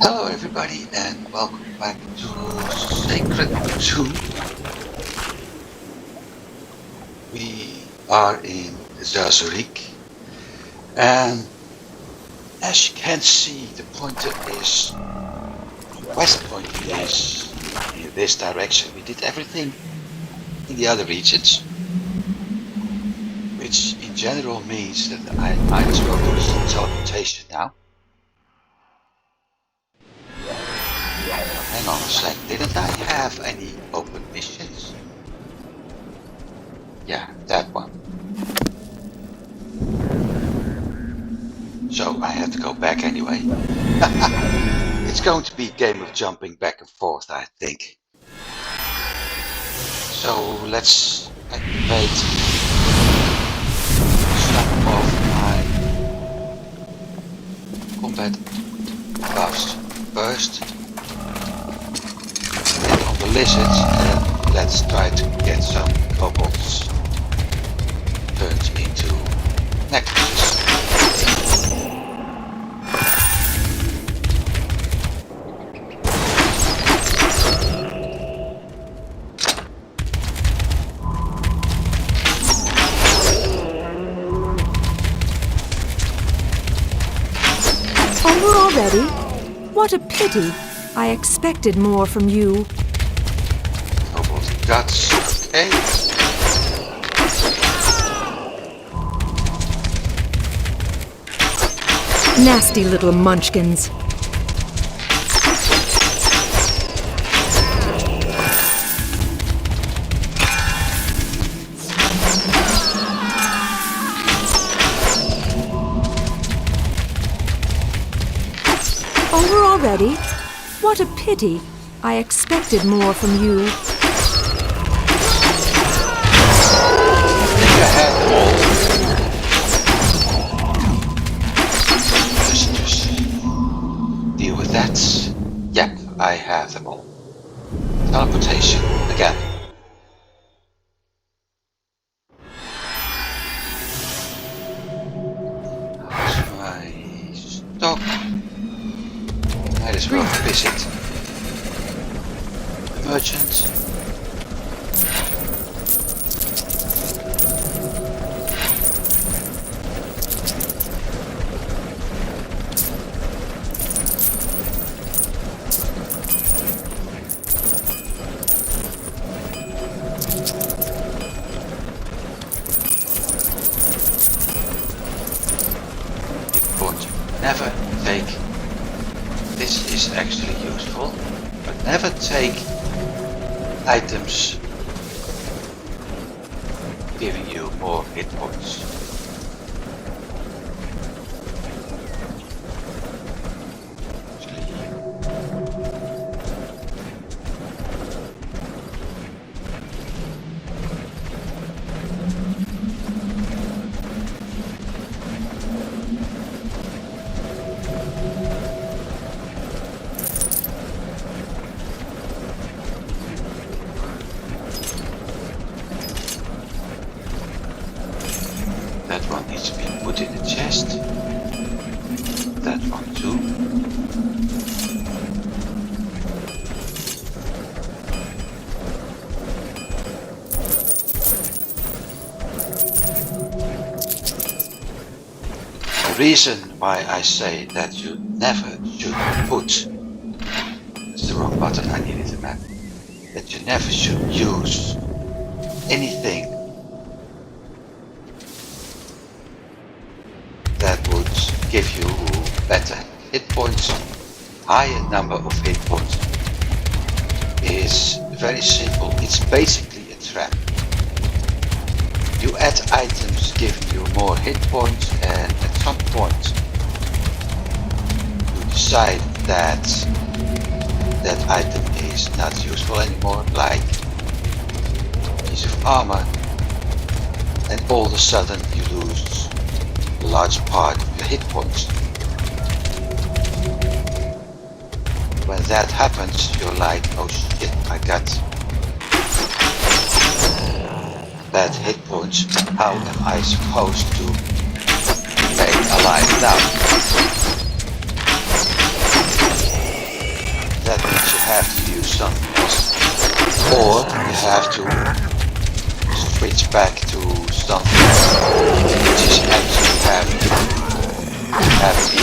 Hello everybody and welcome back to Sacred 2. We are in Zazurik and as you can see the pointer is, west pointer is in this direction. We did everything in the other regions, which in general means that I might as well do some teleportation now. Hang on a sec, didn't I have any open missions? Yeah, that one. So I have to go back anyway. It's going to be a game of jumping back and forth, I think. So let's activate some of my combat buffs first. And on the lizards, let's try to get some kobolds turned into necklaces. Over already? What a pity. I expected more from you. Kobold guts, okay. Nasty little munchkins. Over already? What a pity. I expected more from you. I think I had them all. Just deal with that. Yep, I have them all. Teleportation again. How's my stock? Might as well visit the merchant. Important, never take. This is actually useful, but never take items giving you more hit points. Actually, that one needs to be put in the chest. That one too. The reason why I say that you never should put, it's the wrong button, I needed a map, that you never should use anything that would give you better hit points, higher number of hit points, is very simple. It's basically a trap. You add items giving you more hit points, and at some point you decide that that item is not useful anymore, like a piece of armor, and all of a sudden you lose a large part of your hit points. When that happens, you're like, oh shit, I got bad hit points. How am I supposed to stay alive now? something else. Or you have to switch back to something which is actually having the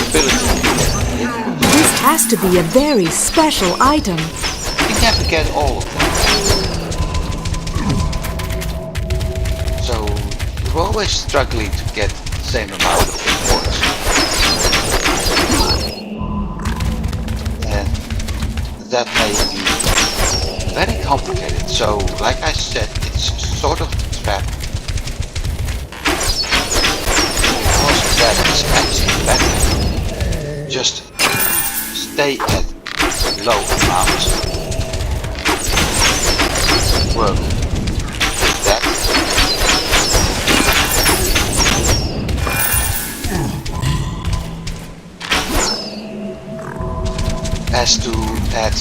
ability to get hit. This has to be a very special item. You never get all of them. So you're always struggling to get the same amount of points. And that may be very complicated. So like I said, it's sort of a trap. Because that is actually better. Just stay at low amounts. Work with that. As to add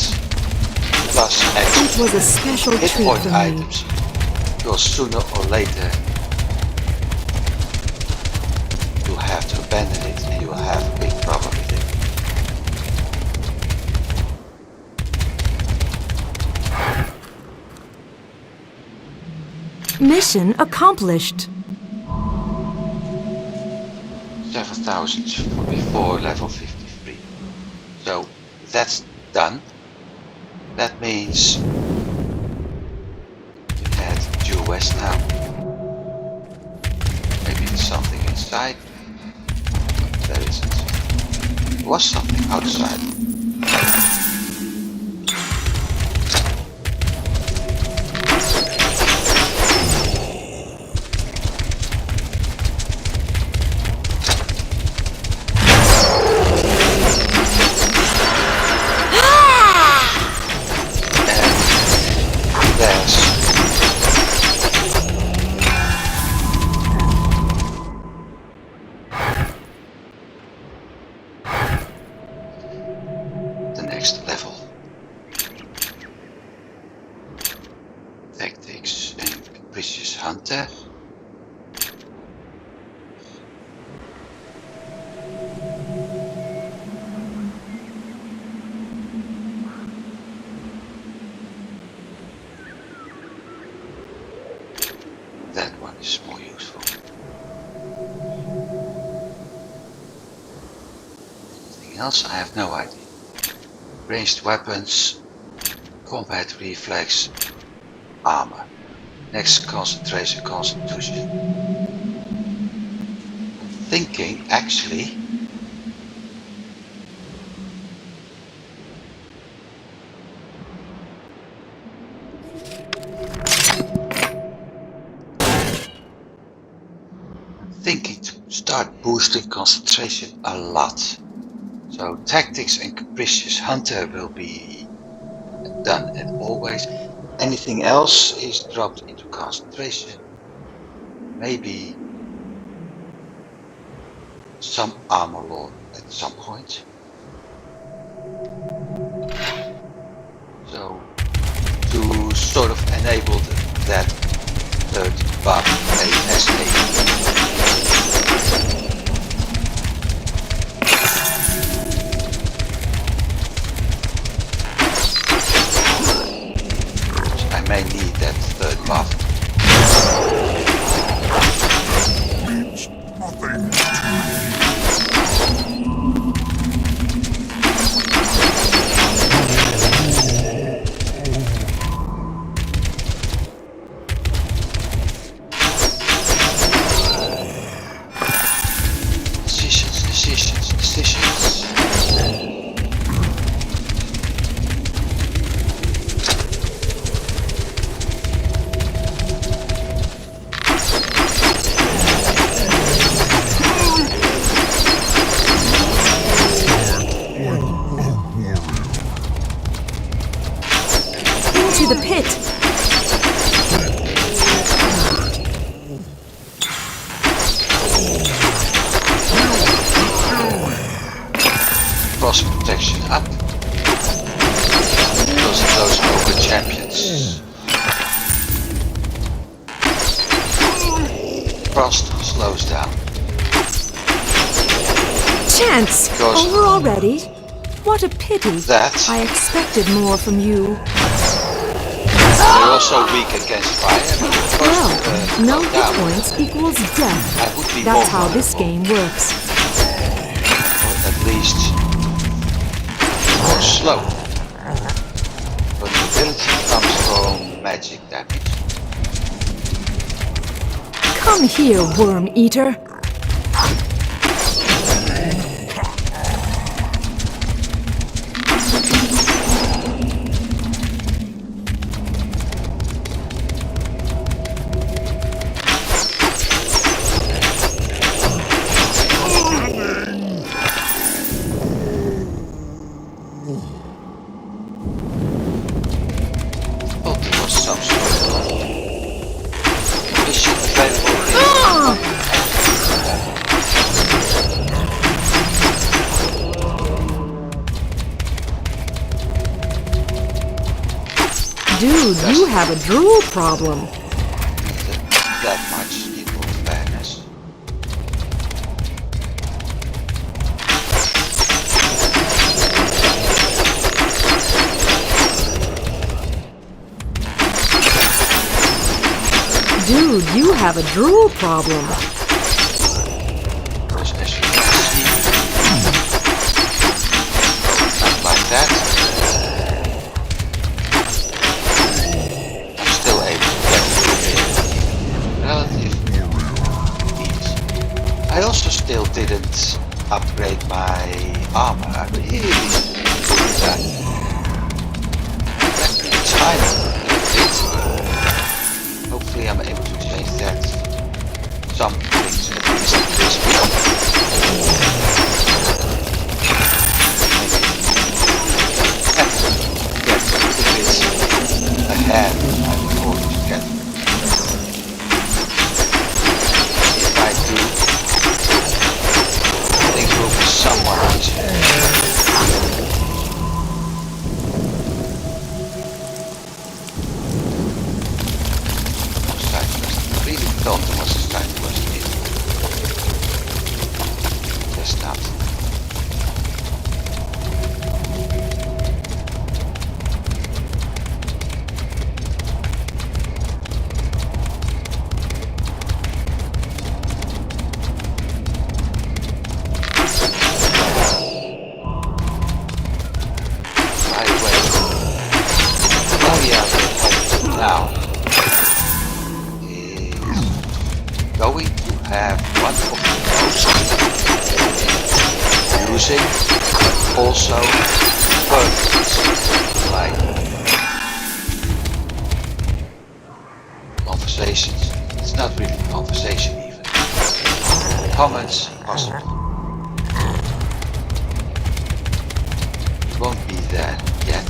plus X It was a special hit treat point for me. items, because sooner or later you'll have to abandon it and you'll have a big problem with it. Mission accomplished. 7,000 before level 53. So that's done. That means you head due west now. Maybe there's something inside. There isn't. There was something outside. The next level. Tactics and Capricious Hunter. That one is more useful. Anything else? I have no idea. Ranged weapons, combat reflex, armor. Next concentration, constitution. Thinking actually to start boosting concentration a lot. So tactics and Capricious Hunter will be done as always. Anything else is dropped into concentration. Maybe some armor lore at some point. So to sort of enable that third buff ASA. I may need that third buff. Decisions. Into the pit. Cross protection up. Because of those over champions. Frost slows down. Chance! Because over already? What a pity. That I expected more from you. They're also weak against fire, but of course, Well, no hit down, points equals death. I would be That's more how this vulnerable. game works. Or at least more slow. But the ability comes from magic damage. Come here, worm eater. Thought there was some sort of mission available Dude, you have a drool problem. that much in all fairness. Dude, you have a drool problem. Because as you can see, not like that. I'm still able to get relative ease. I also still didn't upgrade my armor. I really should do that. It's fine. Hopefully I'm able to change that. Some things at least this week. Get a bit ahead before we get. If I do, things will be somewhat easier. I really thought there was a side quest here. Guess not. By the way, oh yeah, now going to have one of the most using also words like conversations. It's not really a conversation even. Comments possible. It won't be there yet.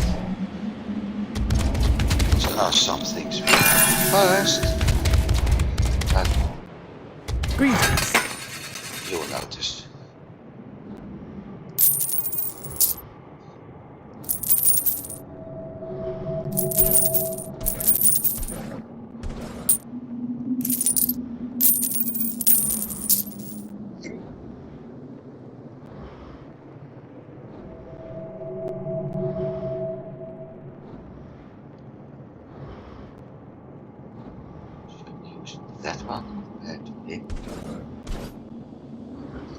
There are some things first. But you will notice. Should use that one compared to him.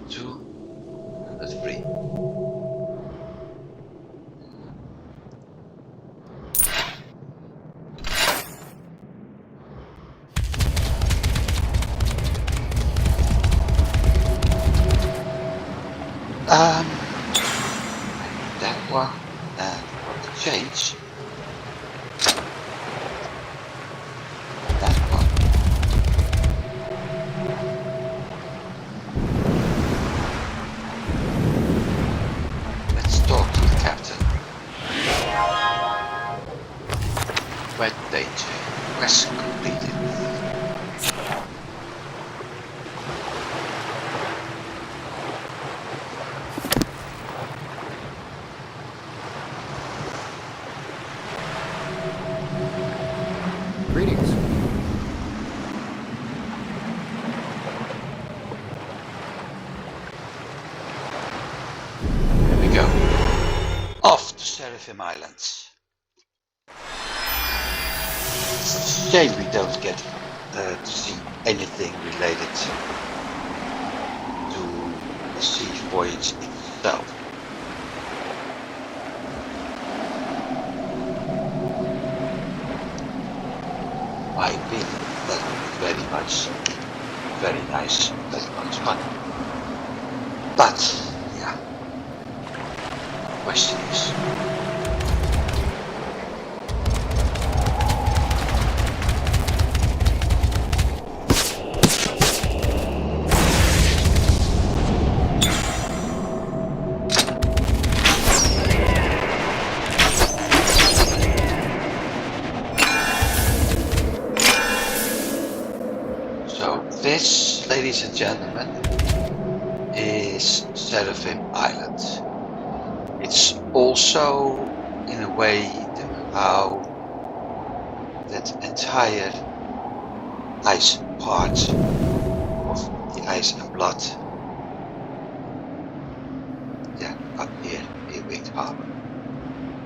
2 and 3. That one and what to change. That one. Let's talk to the captain. Wet danger. Quest completed. Greetings. Here we go. Off to Seraphim Islands. Shame we don't get to see anything related to the siege voyage itself. My opinion, that would be very nice, very much fun. But, yeah, the question is, this, ladies and gentlemen, is Seraphim Island. It's also, in a way, how that entire ice part of the Ice and Blood, yeah, up here in Winged Harbor.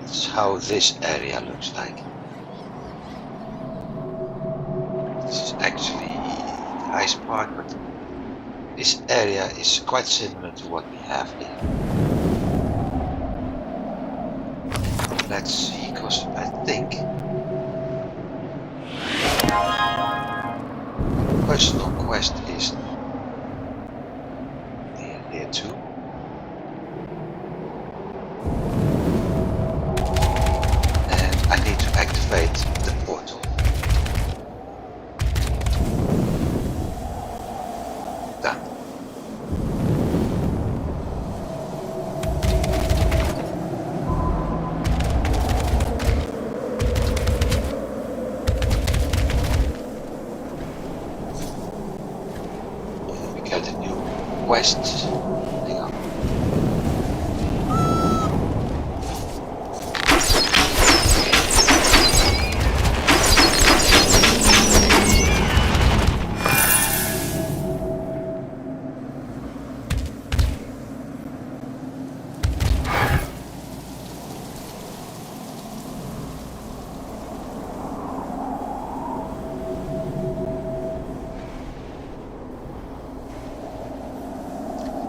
It's how this area looks like. This is actually ice part, but this area is quite similar to what we have here. Let's see, because I think personal quest is here too. And I need to activate the portal. Done. We get a new quest. Hang on.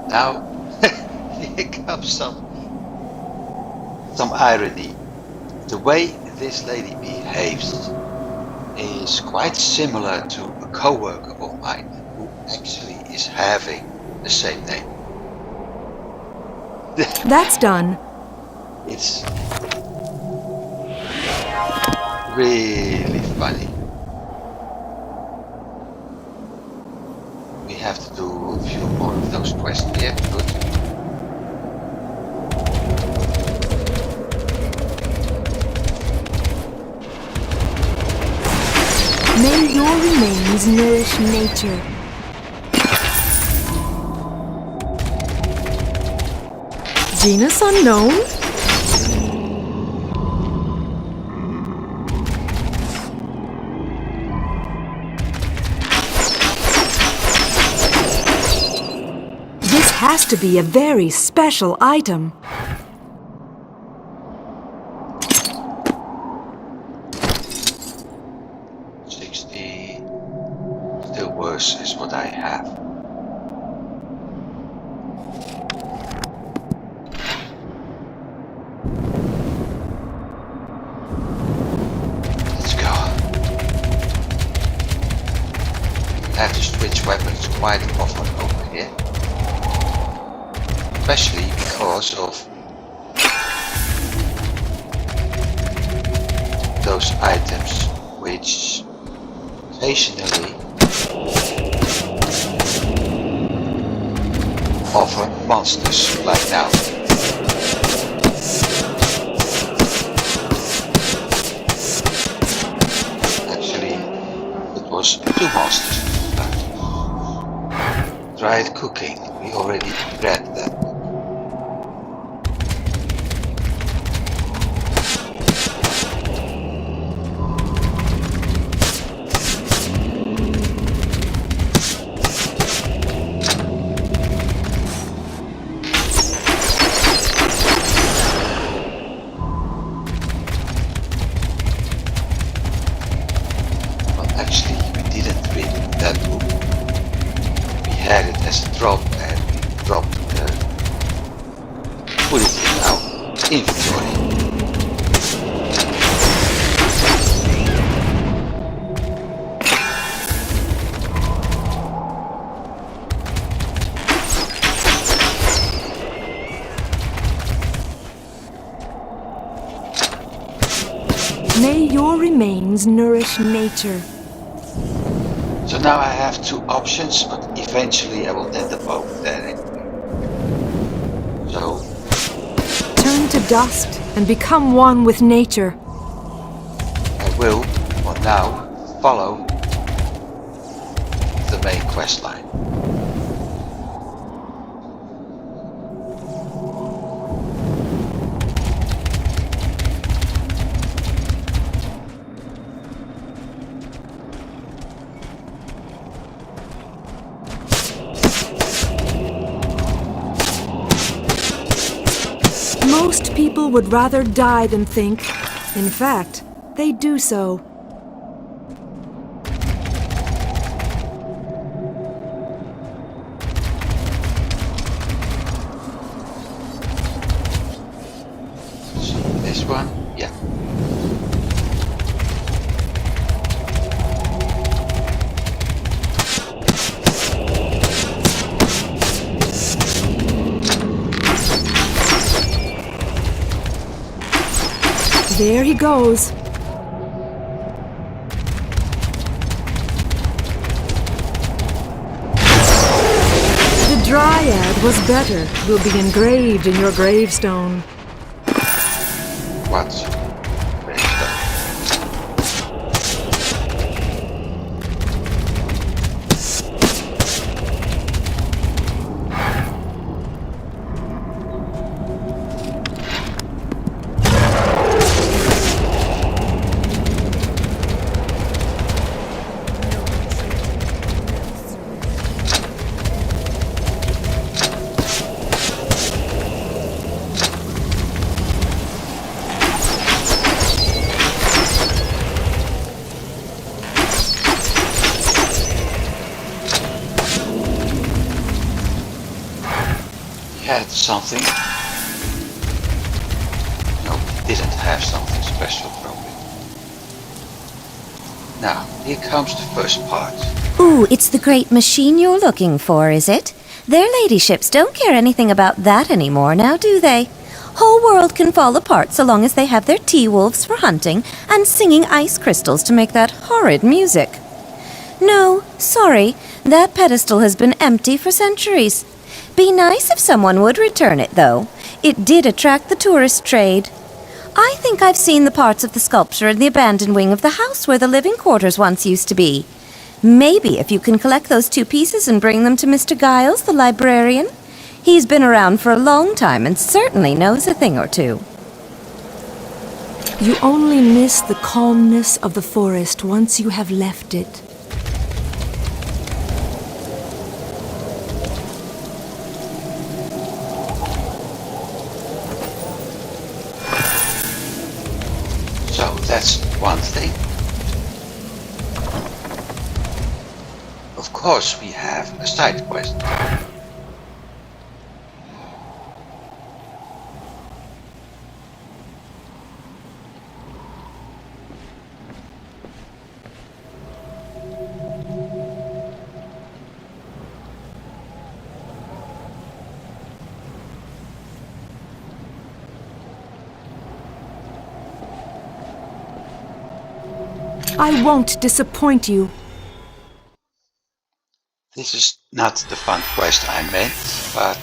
Now, here comes some irony. The way this lady behaves is quite similar to a co-worker of mine who actually is having the same name. That's done. It's really funny. We have to do a few more of those quests here. Good. May your remains nourish nature. Genus unknown? This has to be a very special item. Still worse is what I have. Let's go. I have to switch weapons quite often over here. Especially because of those items which occasionally offer monsters like now. Actually, it was 2 monsters. Tried cooking, we already read that. put it in our inventory. May your remains nourish nature. So now I have two options, but eventually I will end up over there anyway. So, Turn to dust and become one with nature. I will, for now, follow the main quest line. Most people would rather die than think. In fact, they do so. See this one? Yeah. There he goes. The Dryad was better. Will be engraved in your gravestone. What? Gravestone. Had something. No, didn't have something special probably. Now, here comes the first part. Ooh, it's the great machine you're looking for, is it? Their ladyships don't care anything about that anymore now, do they? Whole world can fall apart so long as they have their tea-wolves for hunting and singing ice crystals to make that horrid music. No, sorry, that pedestal has been empty for centuries. Be nice if someone would return it, though. It did attract the tourist trade. I think I've seen the parts of the sculpture in the abandoned wing of the house where the living quarters once used to be. Maybe if you can collect those two pieces and bring them to Mr. Giles, the librarian. He's been around for a long time and certainly knows a thing or two. You only miss the calmness of the forest once you have left it. So that's one thing. Of course we have a side quest. I won't disappoint you. This is not the fun quest I meant, but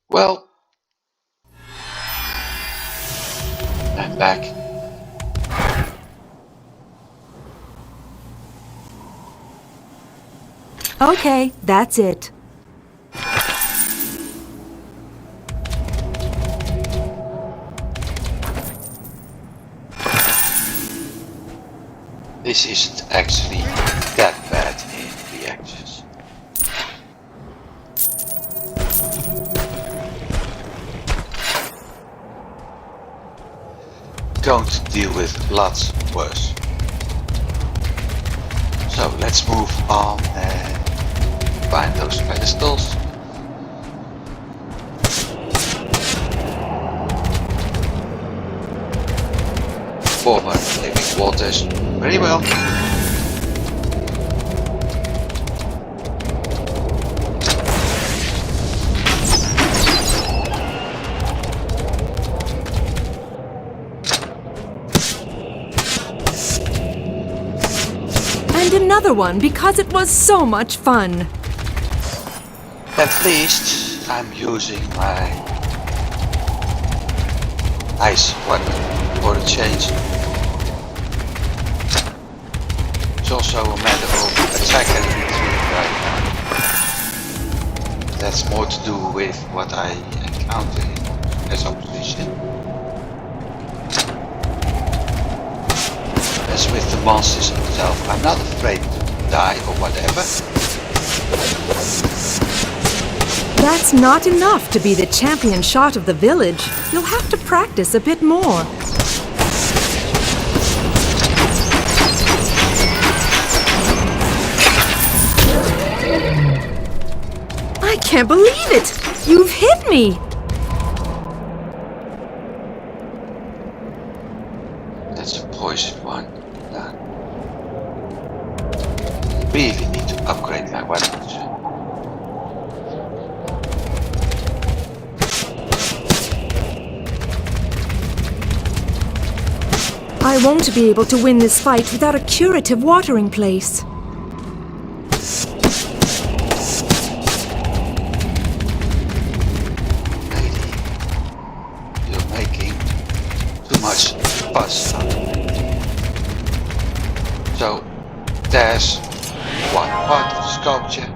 well, I'm back. Okay, that's it. This isn't actually that bad in reactions. going to deal with lots worse. So let's move on and find those pedestals. Former living quarters. Very well. And another one because it was so much fun. At least I'm using my ice weapon for a change. It's also a matter of attack and retreat right now. That's more to do with what I encounter as opposition. As with the monsters itself, I'm not afraid to die or whatever. That's not enough to be the champion shot of the village. You'll have to practice a bit more. I can't believe it! You've hit me! That's a poison one. Nah. Really need to upgrade my weapons. I won't be able to win this fight without a curative watering place. Lady, you're making too much fuss out of me. So, there's one part of the sculpture.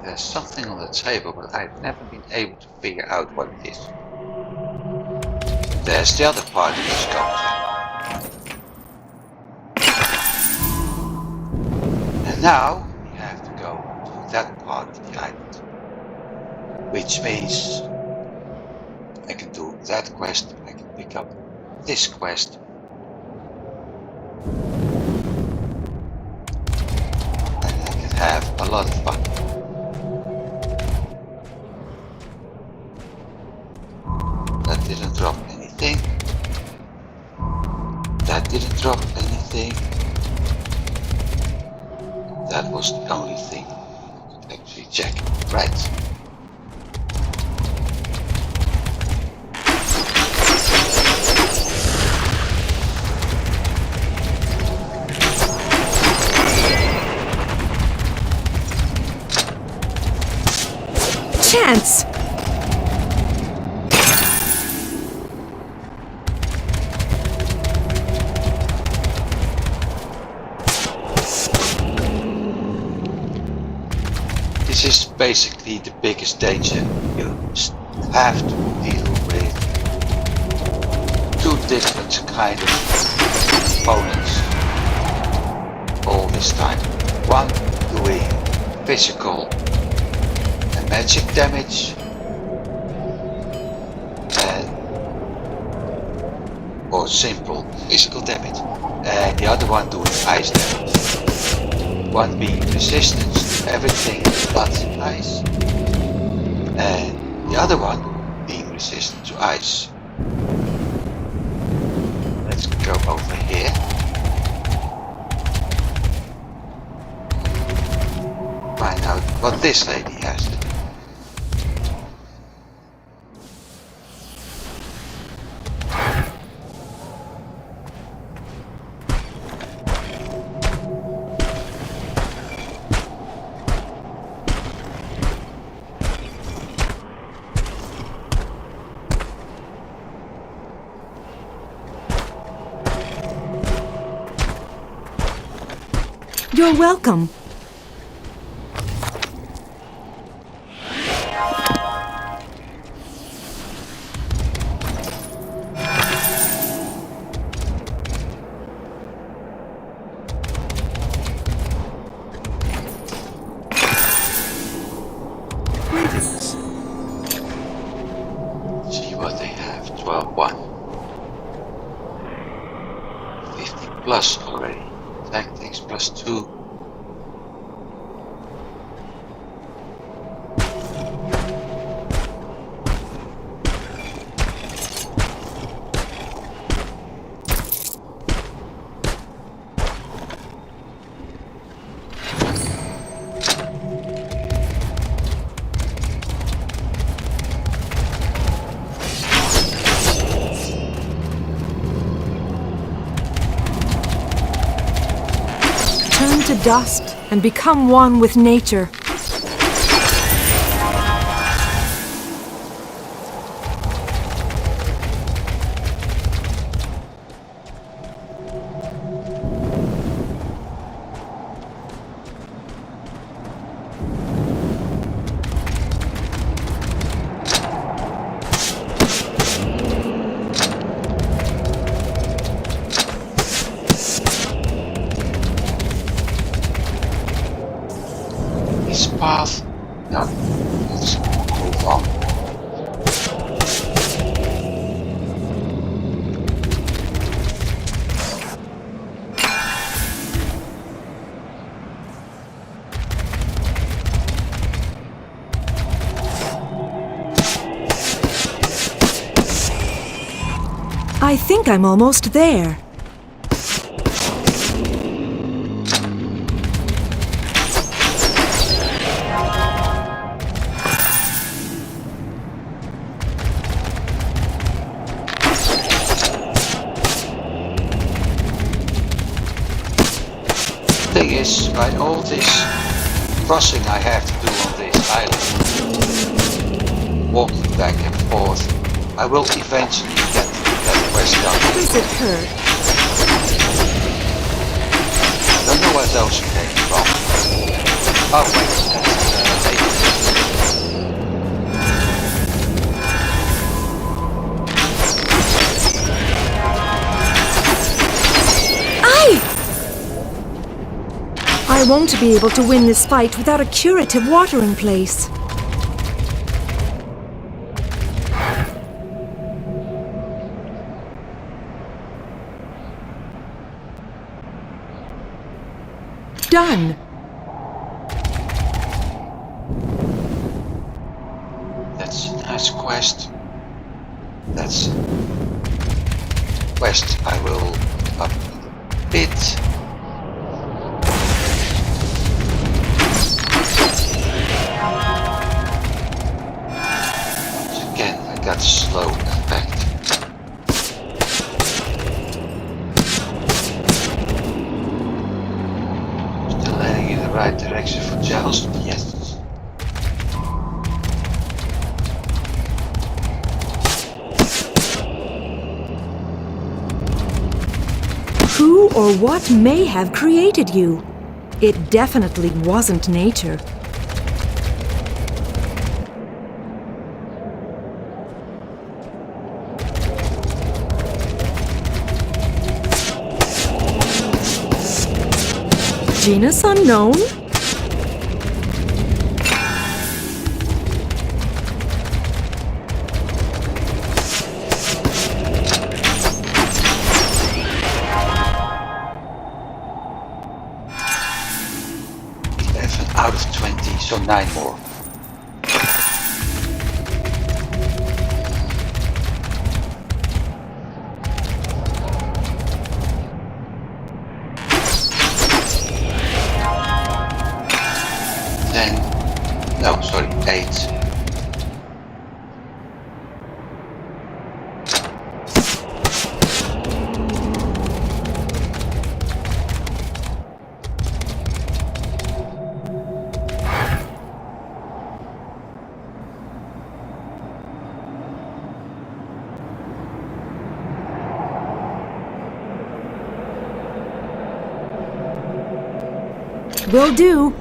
There's something on the table, but I've never been able to figure out what it is. There's the other part of the sculpture. And now we have to go to that part of the island. Which means I can do that quest, I can pick up this quest. And I can have a lot of fun. That didn't drop anything. That didn't drop anything. That was the only thing I could actually check. Right. Chance! This is basically the biggest danger. You have to deal with two different kind of opponents all this time. One doing physical and magic damage, or simple physical damage, and the other one doing ice damage. One being resistant to everything but ice, and the other one being resistant to ice. Let's go over here. Find out what this lady has to do. You're welcome. Greetings. See what they have. 12-1. 50 plus already. Tactics plus 2. Turn to dust and become one with nature. This path. No. Let's move on. I think I'm almost there. Thing is, by all this crossing I have to do on this island, walking back and forth, I will eventually get that quest done. Does it hurt? Don't know where those came from. Oh wait, I won't be able to win this fight without a curative watering place. Done. that's a nice quest. That's quest I will up a bit. Again, I got slow effect. Still heading in the right direction for Giles? Yes. Who or what may have created you? It definitely wasn't nature. Genus unknown? Out of 20, so 9 more. No, sorry, 8. Will do.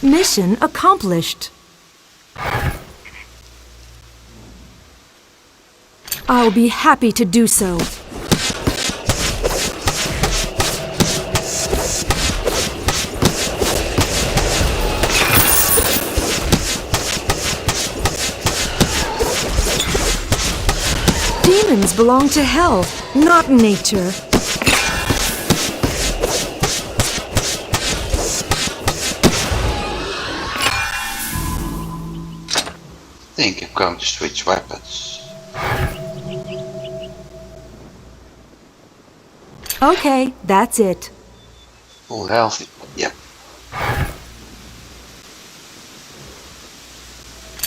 Mission accomplished. I'll be happy to do so. Demons belong to hell, not nature. I think I'm going to switch weapons. Okay, that's it. Full health. Yep.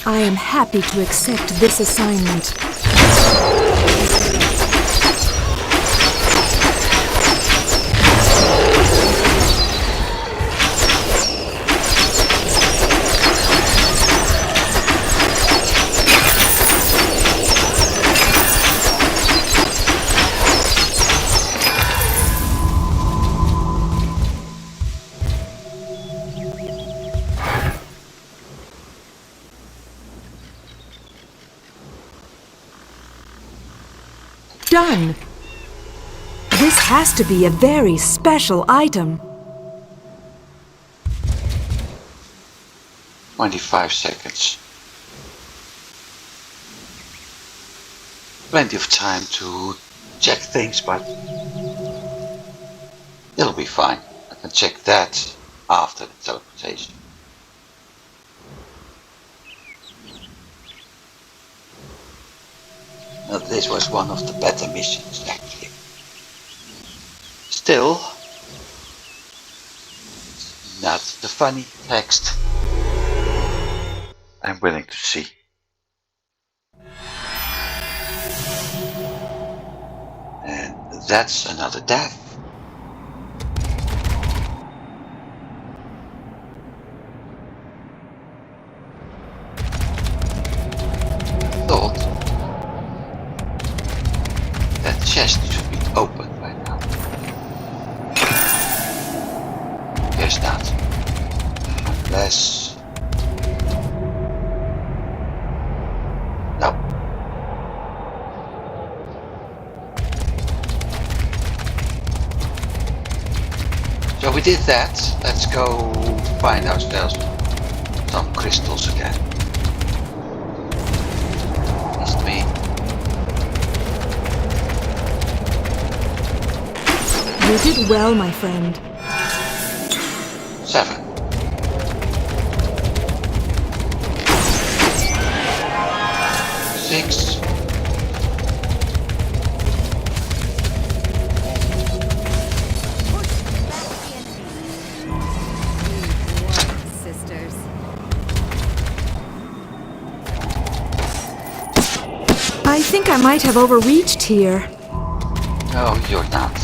I am happy to accept this assignment. Done. This has to be a very special item. 25 seconds. Plenty of time to check things, but it'll be fine. I can check that after the teleportation. Now, this was one of the better missions, actually. Still, not the funny text I'm willing to see. And that's another death. Thought that chest should be open by now. Guess not. Unless... no. So we did that. Let's go find ourselves some crystals again. Missed me. You did well, my friend. 7. Six. Sisters. I think I might have overreached here. No, you're not.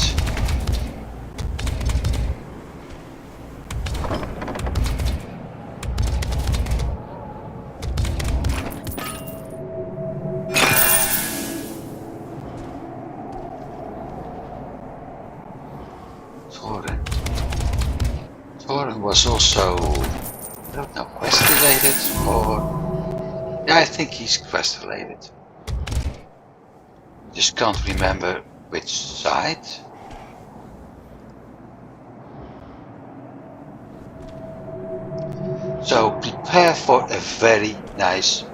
Thorin was also, I don't know, quest related or... yeah, I think he's quest related. Just can't remember which side. So prepare for a very nice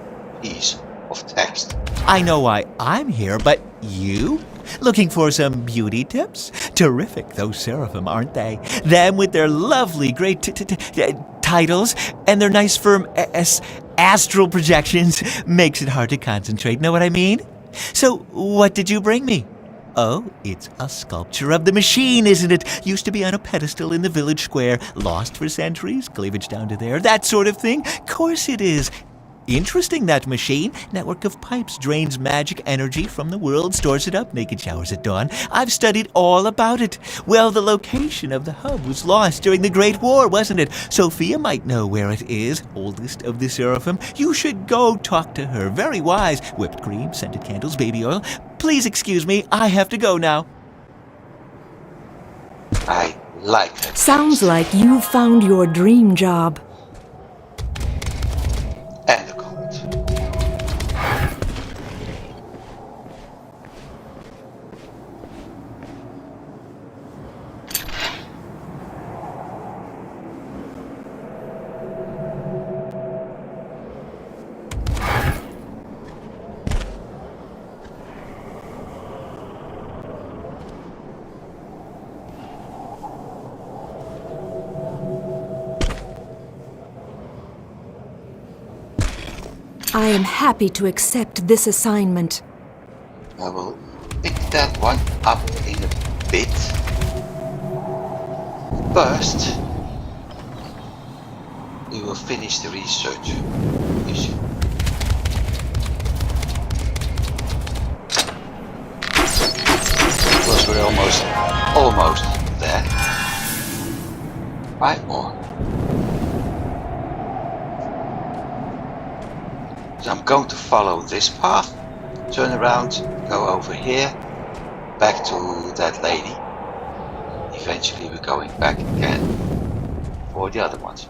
piece of text. I know why I'm here, but you? Looking for some beauty tips? Terrific, those Seraphim, aren't they? Them with their lovely great titles and their nice firm astral projections makes it hard to concentrate, know what I mean? So, what did you bring me? Oh, it's a sculpture of the machine, isn't it? Used to be on a pedestal in the village square, lost for centuries, cleavage down to there, that sort of thing. Course it is. Interesting, that machine. Network of pipes drains magic energy from the world, stores it up, naked showers at dawn. I've studied all about it. Well, the location of the hub was lost during the Great War, wasn't it? Sophia might know where it is, oldest of the Seraphim. You should go talk to her. Very wise. Whipped cream, scented candles, baby oil. Please excuse me, I have to go now. I like that. Sounds like you found your dream job. I am happy to accept this assignment. I will pick that one up in a bit. First, we will finish the research mission. Because we're almost there. 5 more. So I'm going to follow this path, turn around, go over here, back to that lady. Eventually we're going back again for the other ones.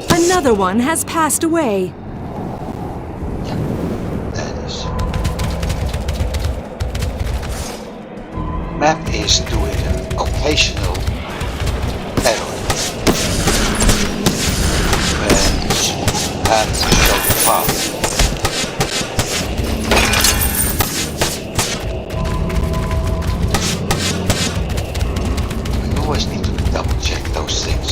Another one has passed away. Yeah, that is. Map is doing an occasional error. When you have to show the path. I always need to double check those things.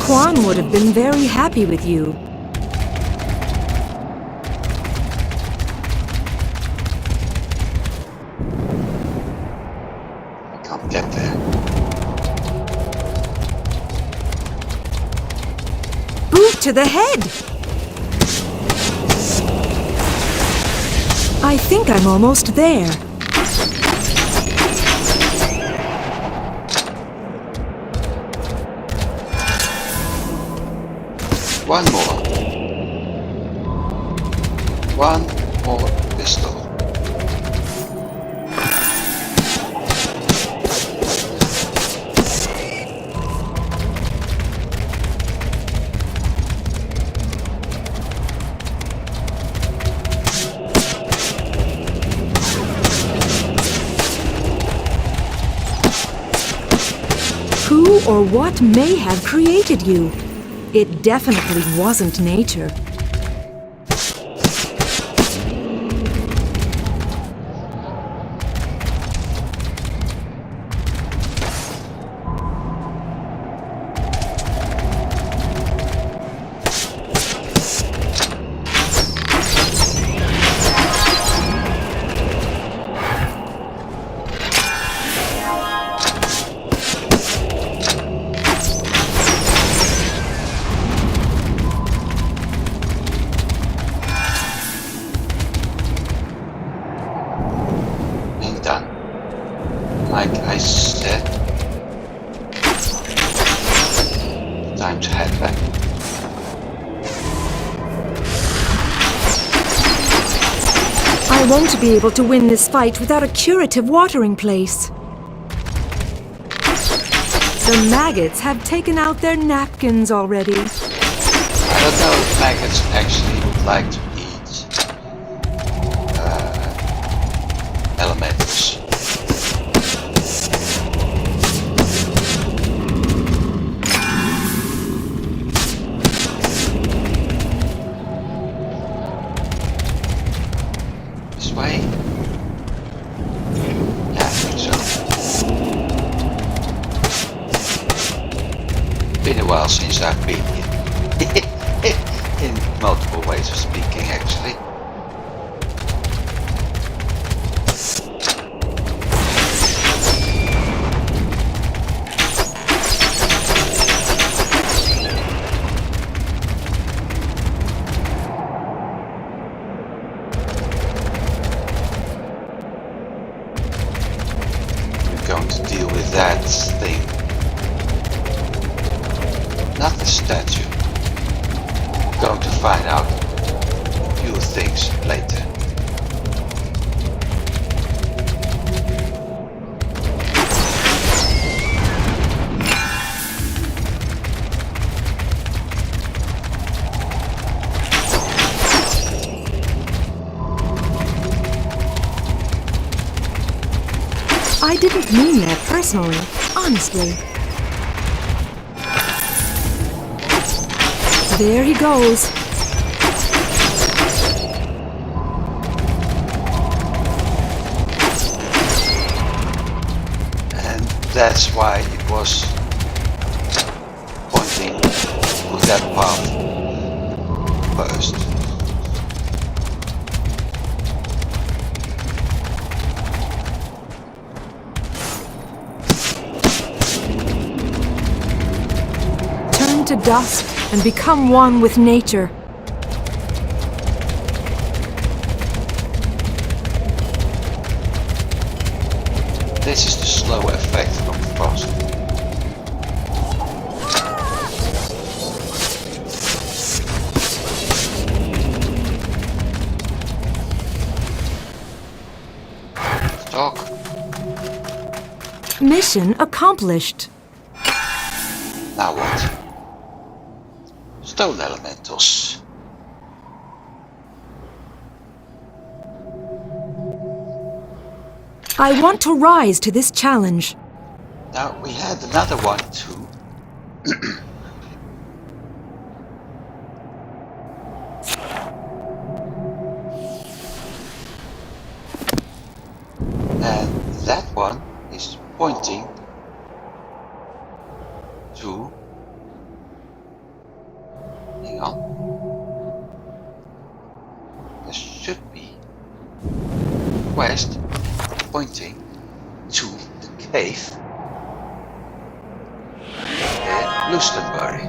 Quan would have been very happy with you. I can't get there. Boot to the head! I think I'm almost there. One more. One more pistol. Who or what may have created you? It definitely wasn't nature. Like I said, time to head back. I won't be able to win this fight without a curative watering place. The maggots have taken out their napkins already. I don't know if maggots actually would like to eat elementals. This way? Yeah, I think so. Been a while since I've been here. In multiple ways of speaking, actually. We're going to deal with that thing. Not the statue. Going to find out a few things later. I didn't mean that personally, honestly. There he goes. And that's why it was pointing to that path first. Turn to dust and become one with nature. This is the slow effect from frost. Talk. Mission accomplished. Now what? Stone elementals. I want to rise to this challenge. Now we had another one too. And that one is pointing to, hang on, there should be a quest pointing to the cave in Lustenbury.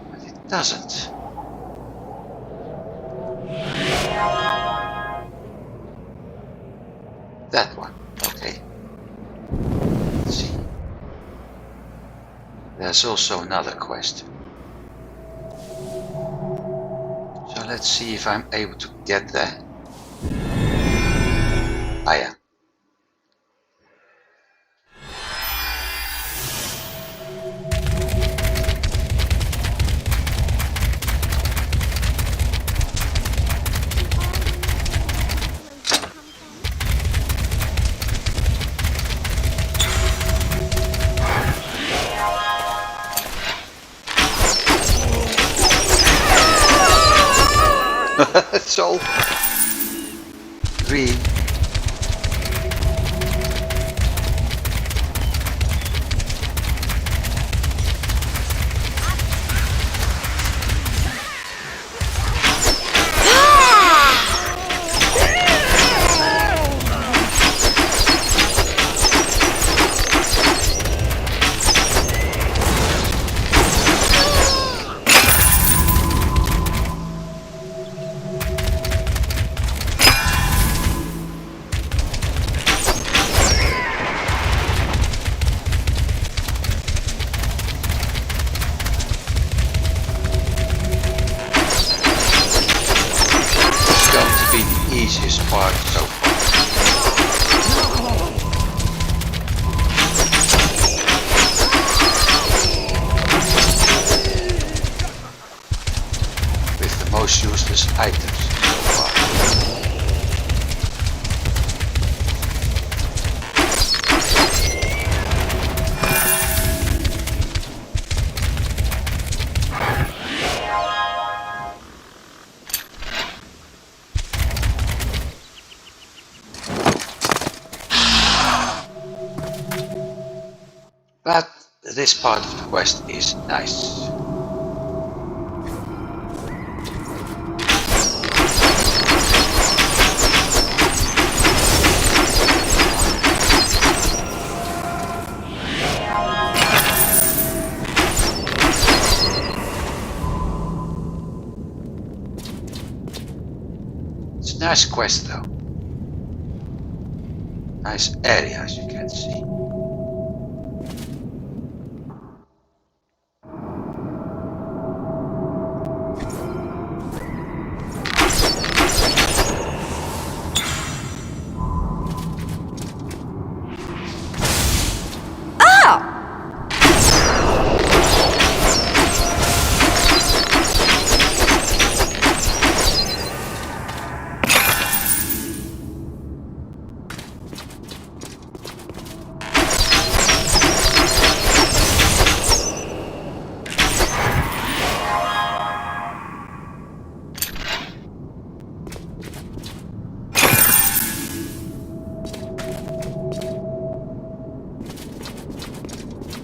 But it doesn't. That one, okay. Let's see. There's also another quest. So let's see if I'm able to get there. I am. It's all green. Easiest part so far. With the most useless items so far. But this part of the quest is nice. It's a nice quest though. Nice area as you can see.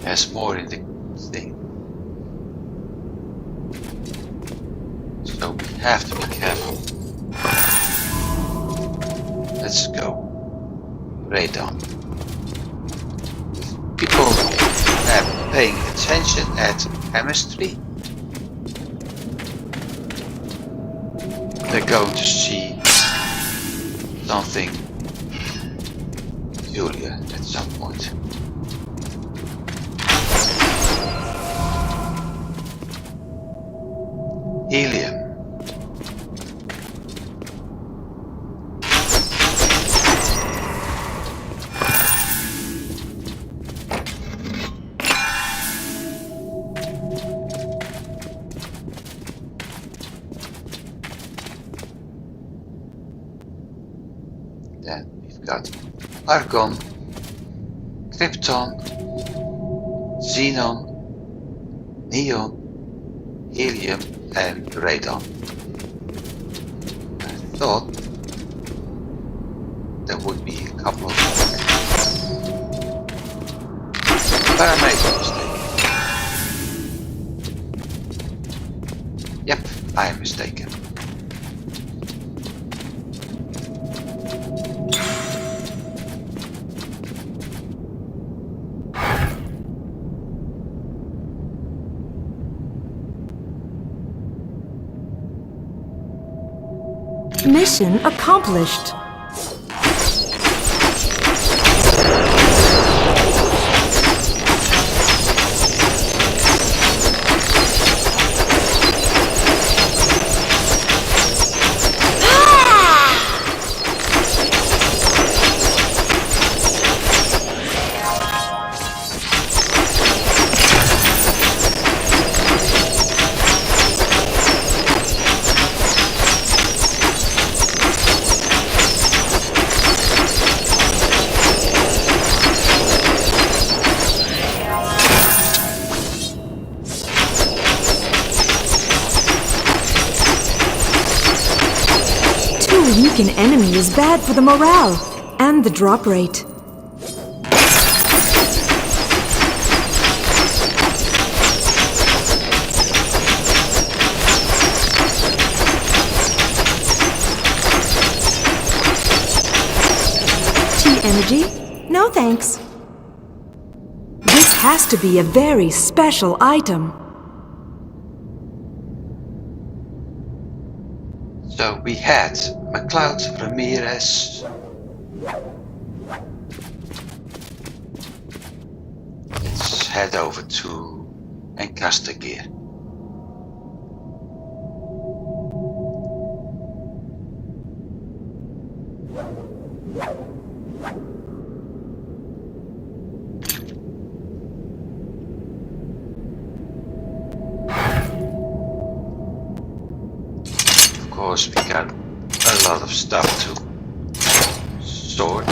There's more in the thing. So we have to be careful. Let's go. Radon. People paying attention at chemistry, they're going to see something peculiar at some point. Helium. Then we've got argon, krypton, xenon, neon, helium and radon. I thought there would be a couple of but I made a mistake. Yep, I am mistaken. Mission accomplished. An enemy is bad for the morale and the drop rate. Tea energy? No thanks. This has to be a very special item. So we had McLeod, Ramirez. Let's head over to Ancaster Gear. Of course, we got a lot of stuff to sort.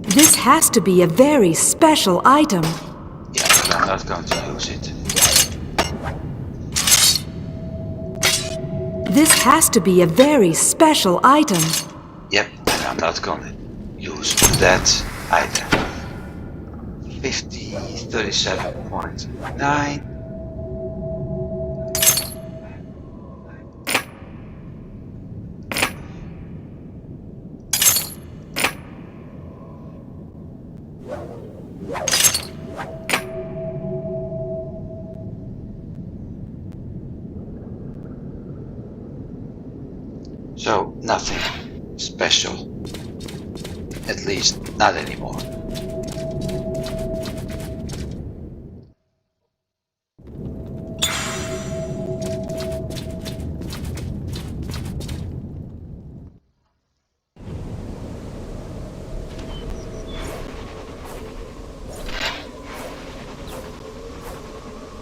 This has to be a very special item. Yeah, but I'm not going to use it. This has to be a very special item. Yep, and I'm not going to use that either. 37.9. So nothing special, at least not anymore.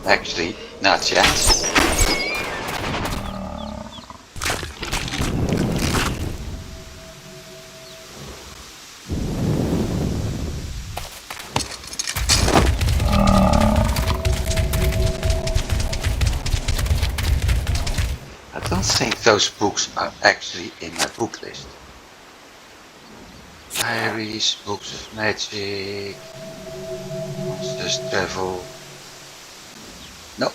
Actually, not yet. I don't think those books are actually in my book list. Diaries, books of magic, monsters travel. No.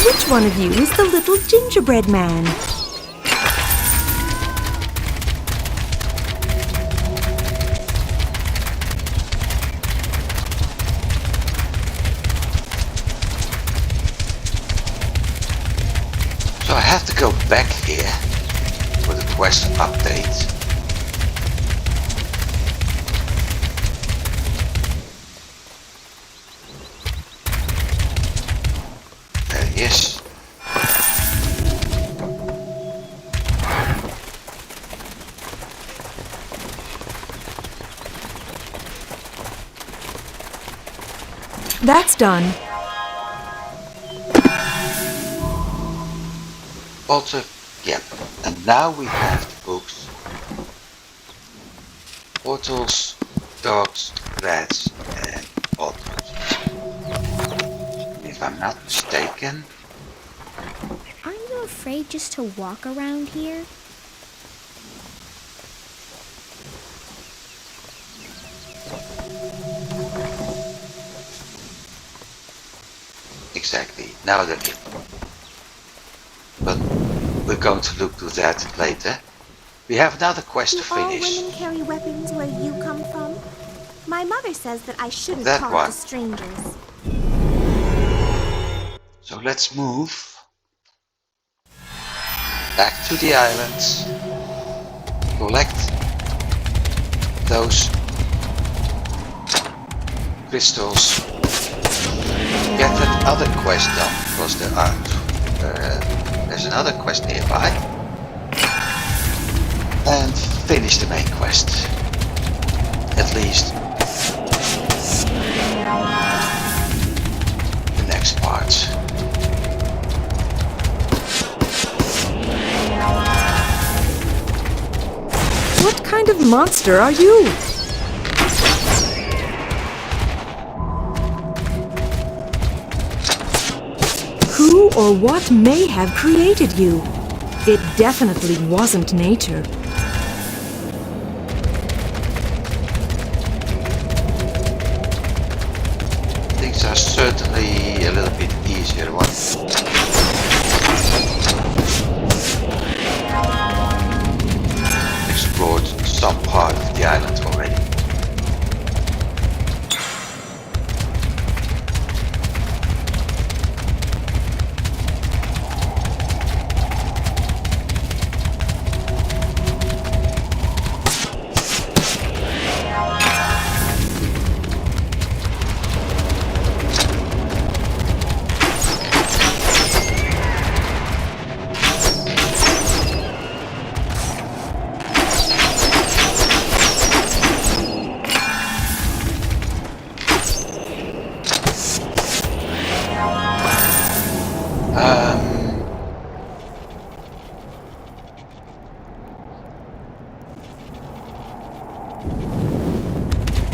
Which one of you is the little gingerbread man? So I have to go back here for the quest update. There he is. That's done. Also, yeah, and now we have the books. Portals, dogs, rats, and otters. If I'm not mistaken. Aren't you afraid just to walk around here? Exactly, now that it. But we're going to look to that later. We have another quest Do to all finish. women carry weapons where you come from? My mother says that I shouldn't That talk one. to strangers. So let's move back to the island, collect those crystals, get that other quest done, because there's another quest nearby, and finish the main quest, at least the next part. What kind of monster are you? Who or what may have created you? It definitely wasn't nature. Things are certainly a little bit easier once. Explored some part of the island already.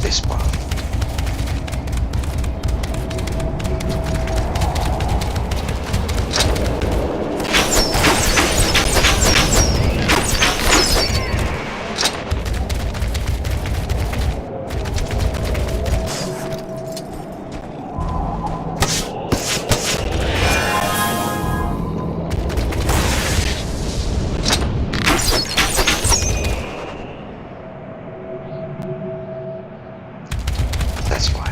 This part. That's why.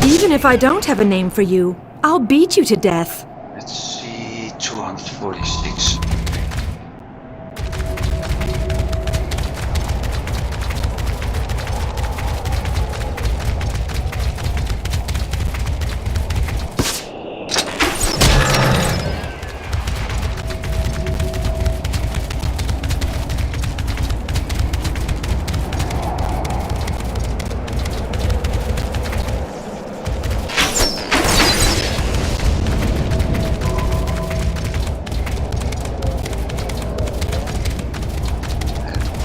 Even if I don't have a name for you, I'll beat you to death. Let's see, 246.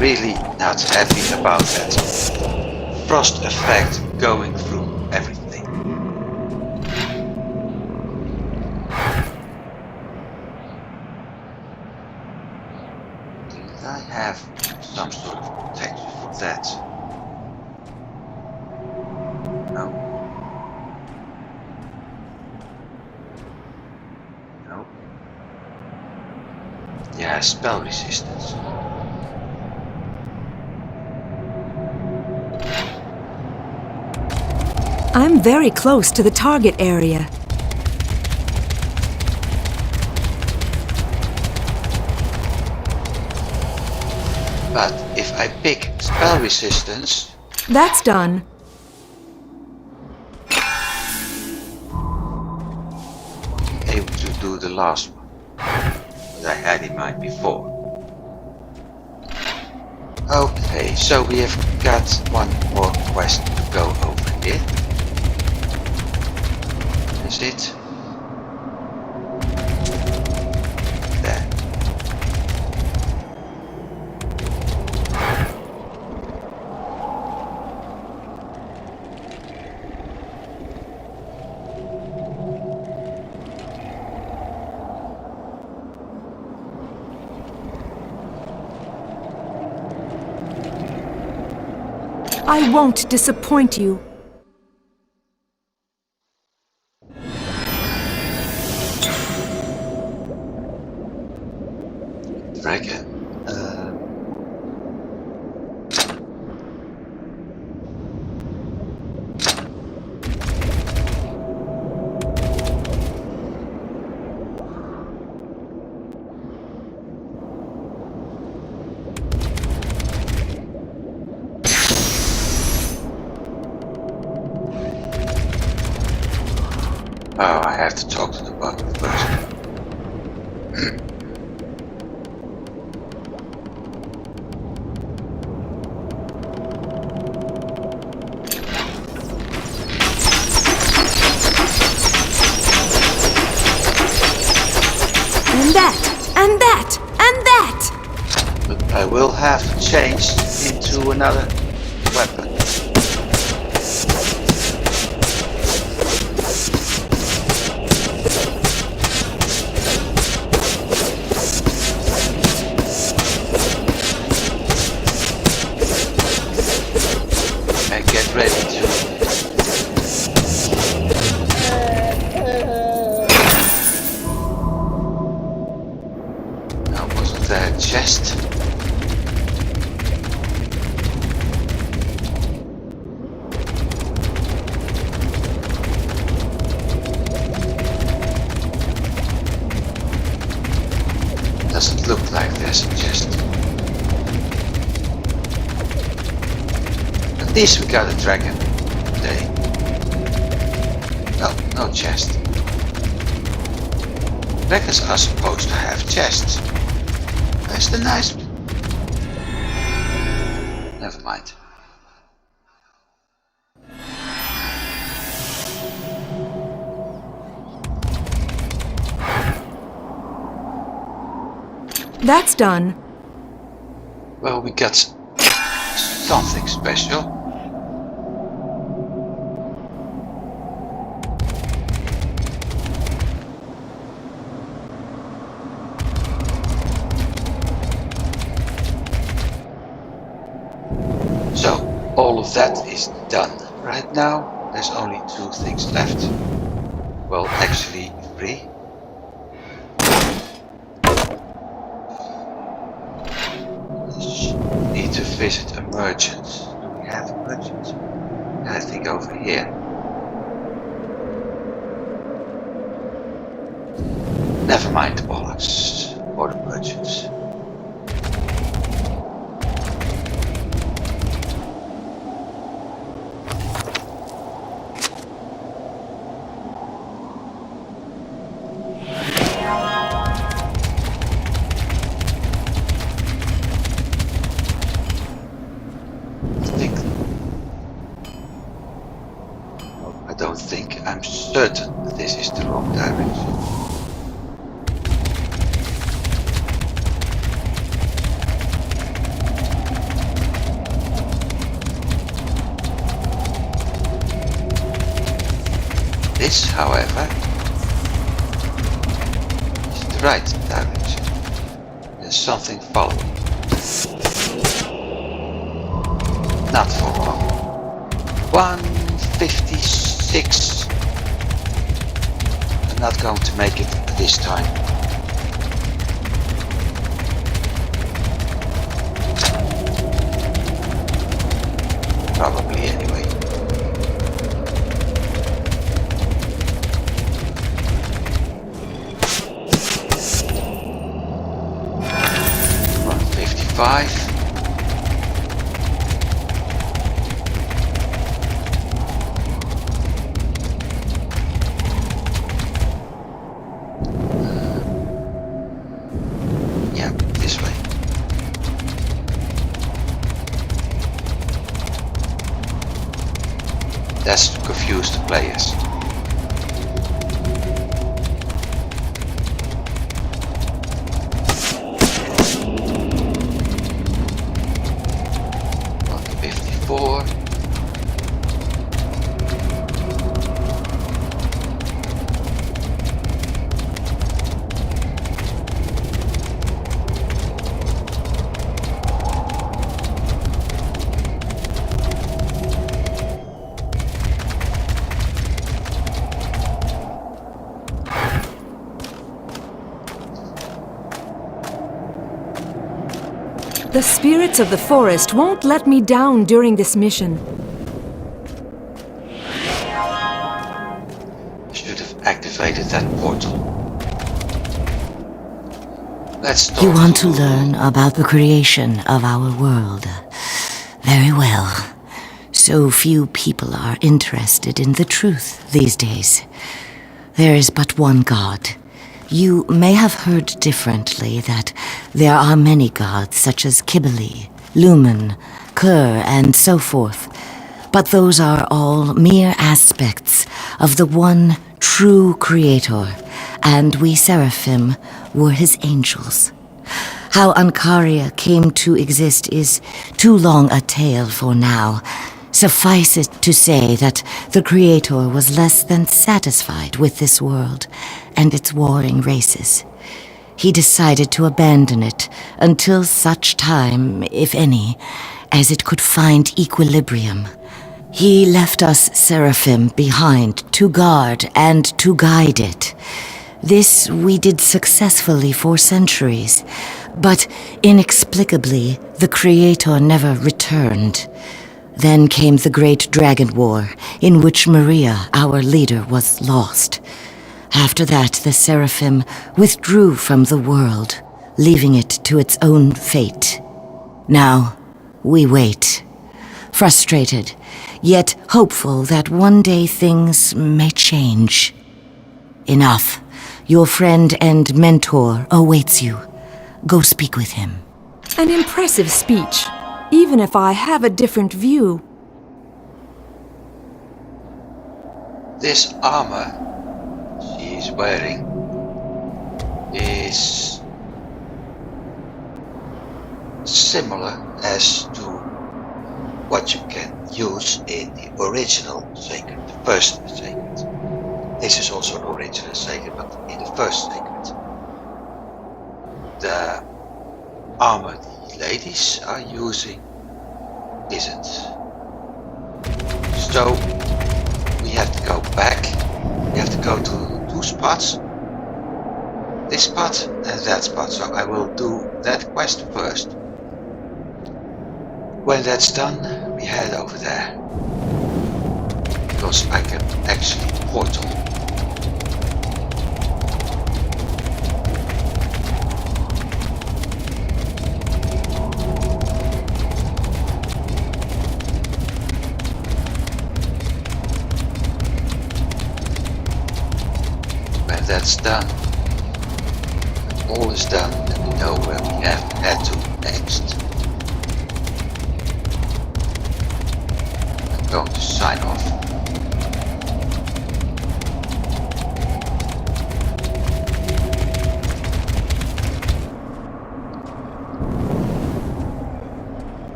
Really not happy about that frost effect going through everything. Did I have some sort of protection for that? No. No. Yeah, spell resistance. I'm very close to the target area. But if I pick spell resistance, That's done. I'm able to do the last one that I had in mind before. Okay, so we have got one more quest to go over here. Is it? There. I won't disappoint you. Dragon. Oh, I have to talk to the bug first. And that, and that, and that! But I will have changed into another weapon. And get ready to... Now wasn't there a chest? Doesn't look like there's a chest. At least we got a dragon today. No chest. Dragons are supposed to have chests. Where's the nice... Never mind. That's done. Well, we got something special. So, all of that is done. Right now, there's only 2 things left. Well, actually 3. Need to visit a merchant. Do we have a merchant? I think over here. mind the bollocks or the merchants. I'm certain that this is the wrong direction. This, however, is the right direction. There's something following. Not for long. 156. I'm not going to make it this time. Probably anyway. $155. Yeah, this way. That's to confuse the players. The spirits of the forest won't let me down during this mission. Should have activated that portal. Let's talk. You want to learn about the creation of our world. Very well. So few people are interested in the truth these days. There is but one God. You may have heard differently that there are many gods such as Kibali, Lumen, Kur, and so forth. But those are all mere aspects of the one true creator, and we Seraphim were his angels. How Ankaria came to exist is too long a tale for now. Suffice it to say that the Creator was less than satisfied with this world and its warring races. He decided to abandon it until such time, if any, as it could find equilibrium. He left us Seraphim behind to guard and to guide it. This we did successfully for centuries, but inexplicably the Creator never returned. Then came the Great Dragon War, in which Maria, our leader, was lost. After that, the Seraphim withdrew from the world, leaving it to its own fate. Now, we wait, frustrated, yet hopeful that one day things may change. Enough. Your friend and mentor awaits you. Go speak with him. An impressive speech, even if I have a different view. This armor she is wearing is similar as to what you can use in the original Sacred, the first Sacred. This is also an original Sacred, but in the first Sacred. The armor the ladies are using isn't. So we have to go back. We have to go to two spots. This spot and that spot. So I will do that quest first. When that's done, we head over there. Because I can actually portal. that's done, all is done, and we know where we have to head to next. I'm going to sign off.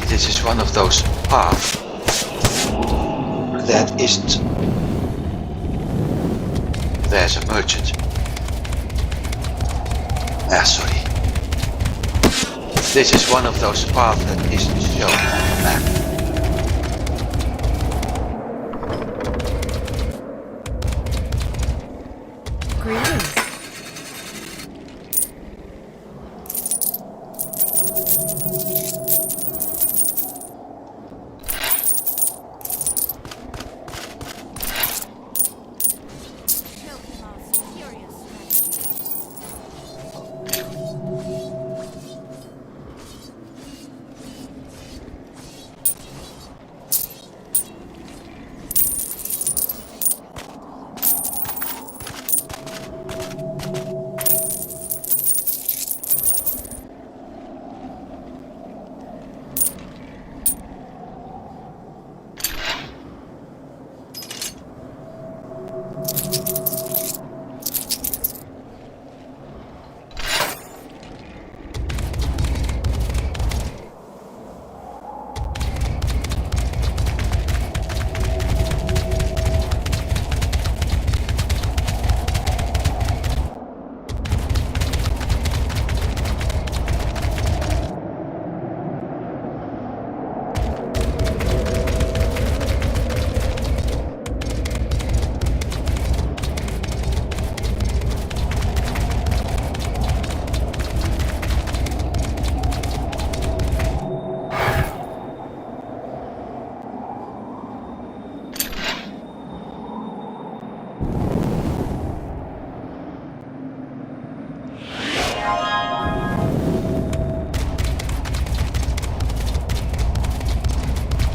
This is one of those paths that isn't. There's a merchant. Sorry. This is one of those paths that isn't shown on the map. Greetings.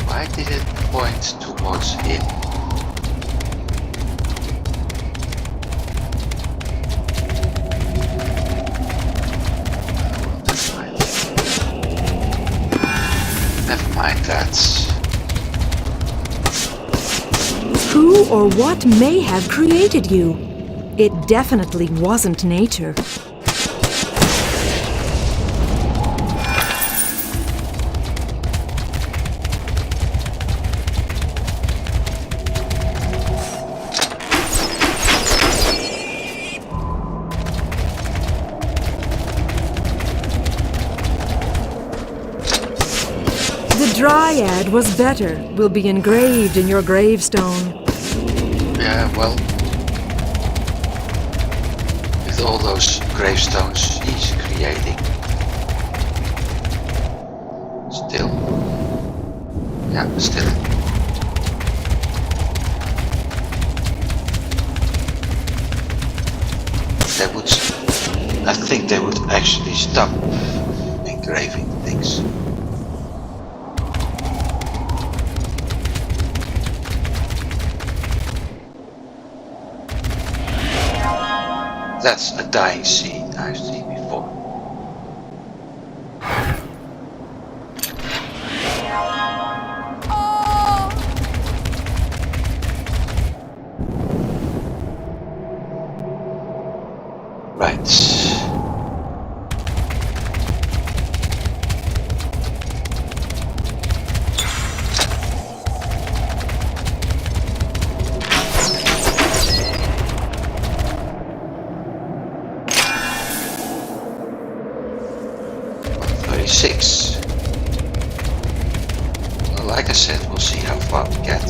Why did it point towards him? Never mind that. Who or what may have created you? It definitely wasn't nature. The Dryad was better, will be engraved in your gravestone. Yeah, well, with all those gravestones he's creating, still, they would, I think they would actually stop engraving things. That's a dying scene I've seen before. Right. Six. Well, like I said, we'll see how far we get.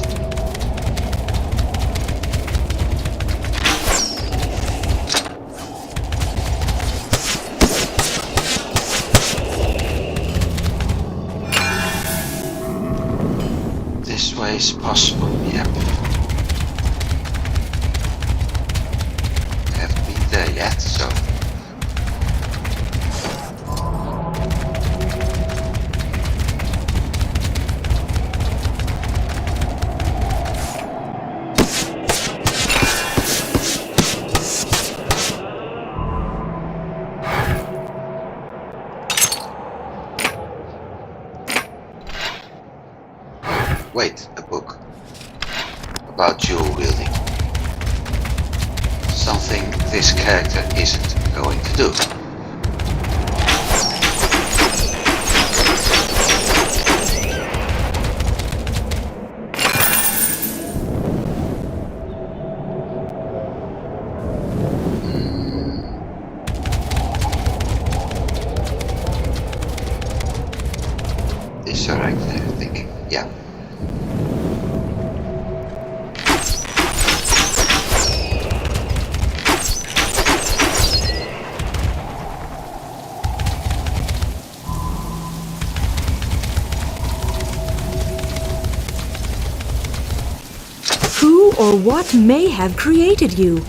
This way is possible, yep. I haven't been there yet, so. Wait, a book about dual wielding. Something this character isn't going to do. Is right there, I think. Yeah. Who or what may have created you?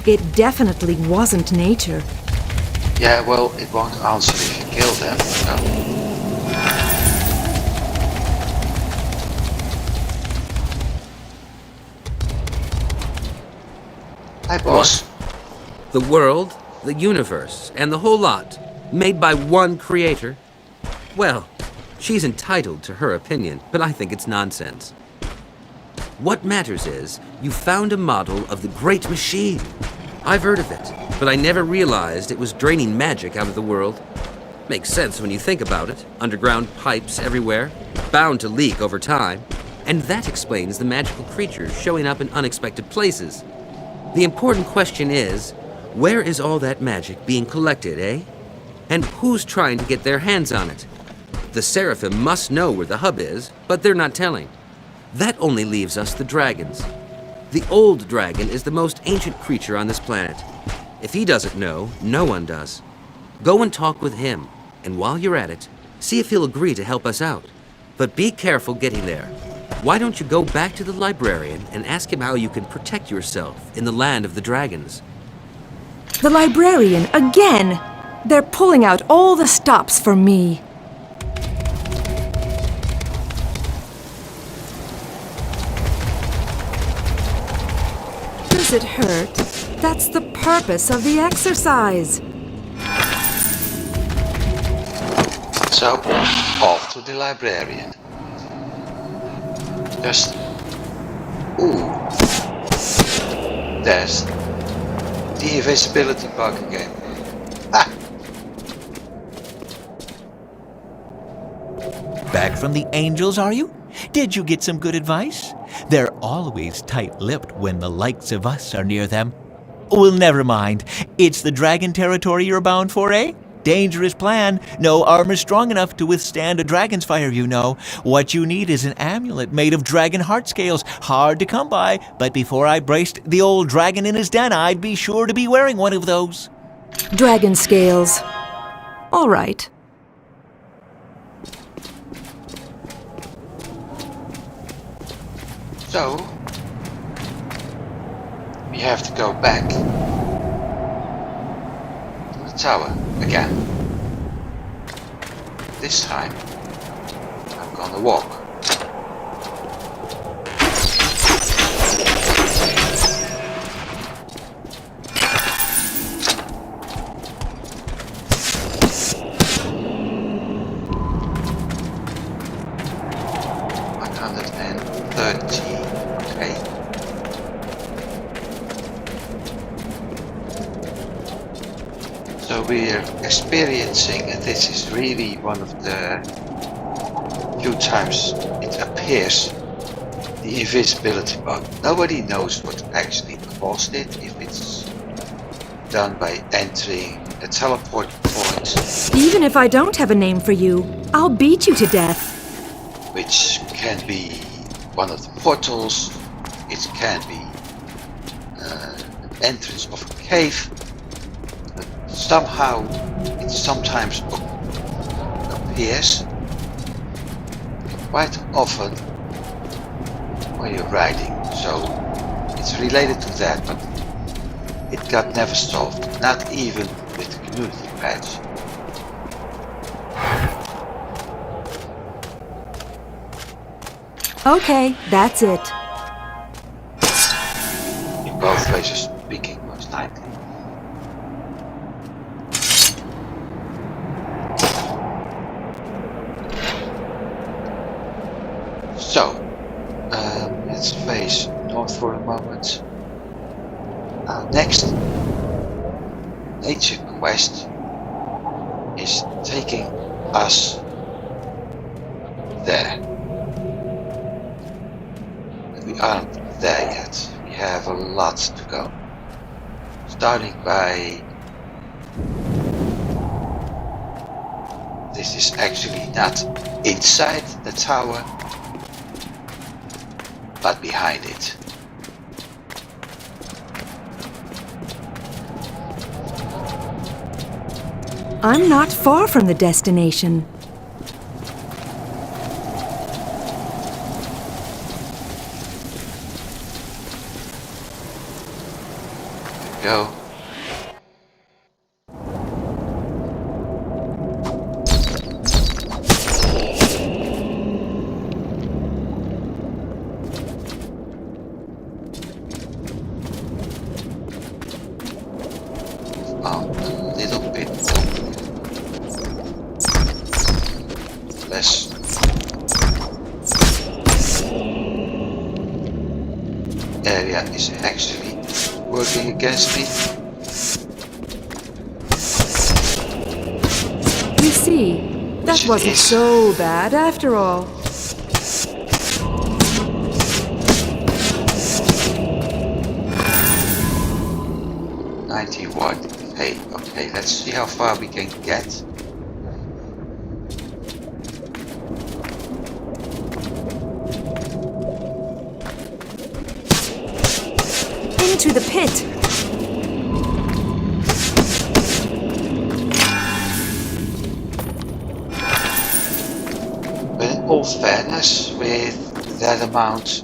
It definitely wasn't nature. Yeah, well, it won't answer if you kill them, so. Hi, boss. The world, the universe, and the whole lot, made by one creator? Well, she's entitled to her opinion, but I think it's nonsense. What matters is, you found a model of the great machine. I've heard of it, but I never realized it was draining magic out of the world. Makes sense when you think about it. Underground pipes everywhere, bound to leak over time. And that explains the magical creatures showing up in unexpected places. The important question is, where is all that magic being collected, eh? And who's trying to get their hands on it? The Seraphim must know where the hub is, but they're not telling. That only leaves us the dragons. The old dragon is the most ancient creature on this planet. If he doesn't know, no one does. Go and talk with him, and while you're at it, see if he'll agree to help us out. But be careful getting there. Why don't you go back to the librarian and ask him how you can protect yourself in the land of the dragons? The librarian, again! They're pulling out all the stops for me. Does it hurt? That's the purpose of the exercise. So, off to the librarian. Just... Ooh. There's the invisibility bug again. Ah! Back from the angels, are you? Did you get some good advice? They're always tight-lipped when the likes of us are near them. Well, never mind. It's the dragon territory you're bound for, eh? Dangerous plan. No armor strong enough to withstand a dragon's fire, you know. What you need is an amulet made of dragon heart scales. Hard to come by, but before I braced the old dragon in his den, I'd be sure to be wearing one of those. Dragon scales. All right. So, we have to go back to the tower again. This time, I'm gonna walk. So we're experiencing, and this is really one of the few times it appears, the invisibility bug. Nobody knows what actually caused it, if it's done by entering a teleport point. Even if I don't have a name for you, I'll beat you to death. Which can be one of the portals, it can be an entrance of a cave. Somehow it sometimes appears quite often when you're riding, so it's related to that, but it got never solved, not even with the community patch. Okay, that's it. In both ways of speaking, most likely. So, Let's face north for a moment. Our next nature quest is taking us there. But we aren't there yet. We have a lot to go. Starting by... This is actually not inside the tower, but behind it. I'm not far from the destination. Go. A little bit less. Area is actually working against me. You see, that wasn't so bad after all. Hey, okay, let's see how far we can get. Into the pit. But in all fairness, with that amount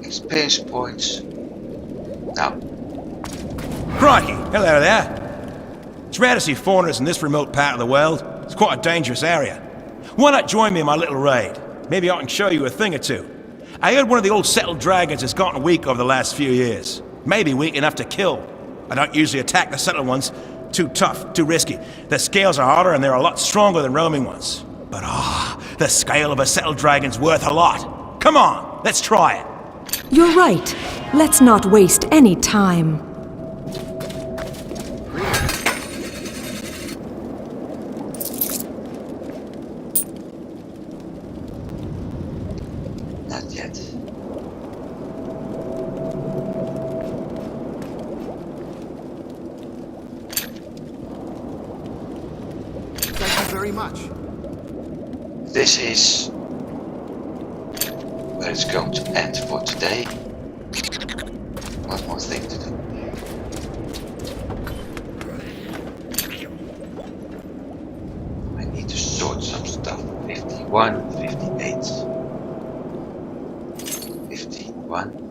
experience points, now. Crikey, hello there. It's rare to see foreigners in this remote part of the world. It's quite a dangerous area. Why not join me in my little raid? Maybe I can show you a thing or two. I heard one of the old settled dragons has gotten weak over the last few years. Maybe weak enough to kill. I don't usually attack the settled ones. Too tough, too risky. Their scales are harder and they're a lot stronger than roaming ones. But the scale of a settled dragon's worth a lot. Come on, let's try it. You're right. Let's not waste any time. Not yet. Thank you very much. This is where it's going to end for today. One more thing to do. I need to sort some stuff. 51, 58. 51.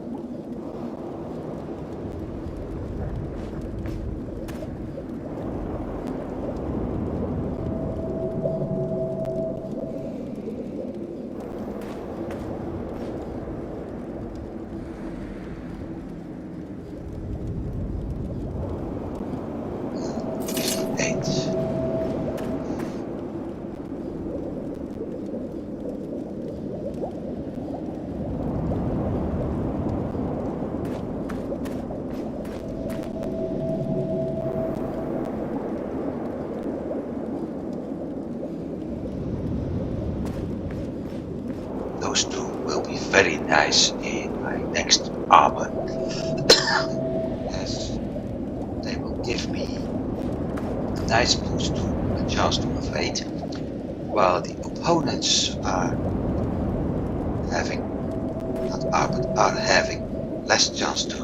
Those two will be very nice in my next armor, as they will give me a nice boost to a chance to evade, while the opponents are having, not are, but are having less chance to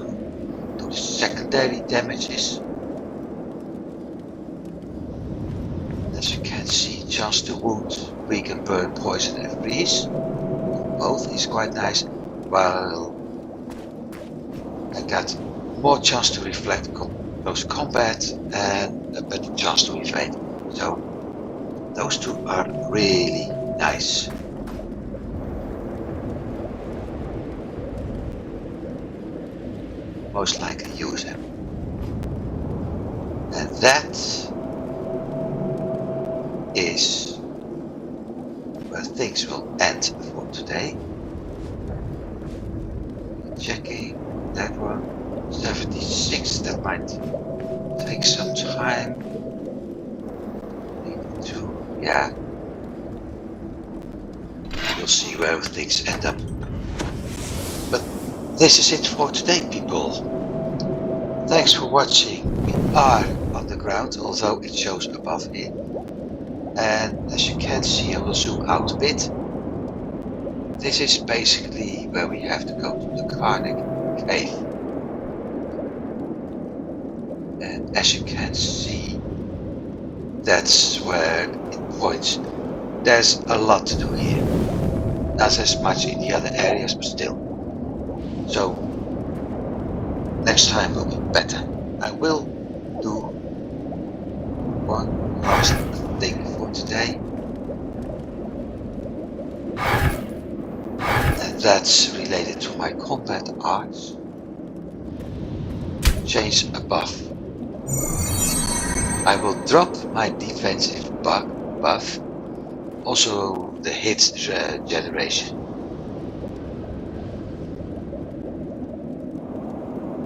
do the secondary damages. As you can see, chance to wound, weaken, burn, poison and freeze. Both is quite nice, while I got more chance to reflect close combat and a better chance to evade. So those two are really nice. Most likely use them. And that is where things will end for today. checking that one. 76, that might take some time. 82, yeah. We'll see where things end up. But this is it for today, people. Thanks for watching. We are on the ground, although it shows above it. And as you can see, I will zoom out a bit. This is basically where we have to go to the Karnak cave. And as you can see, that's where it points. There's a lot to do here. Not as much in the other areas, but still. So, next time will be better. I will do one last thing for today. And that's related to my combat arts. Change a buff. I will drop my defensive buff. Also the hit generation.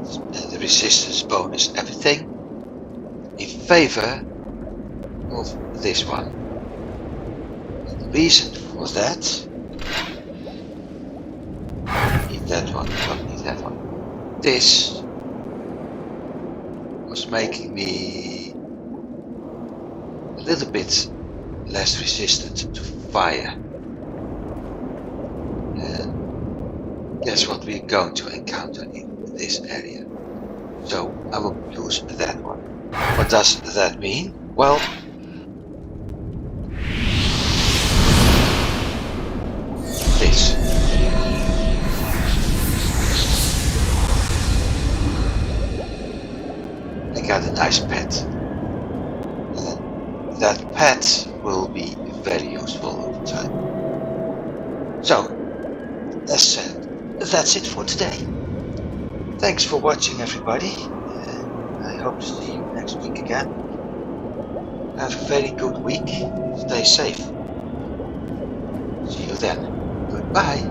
And the resistance bonus, everything. In favor of this one. And the reason for that. Need that one, don't need that one. This was making me a little bit less resistant to fire. And guess what we're going to encounter in this area. So I will use that one. What does that mean? Well, this. I got a nice pet. And that pet will be very useful over time. So, that's it for today. Thanks for watching, everybody. And I hope to see you next week again. Have a very good week. Stay safe. See you then. Goodbye.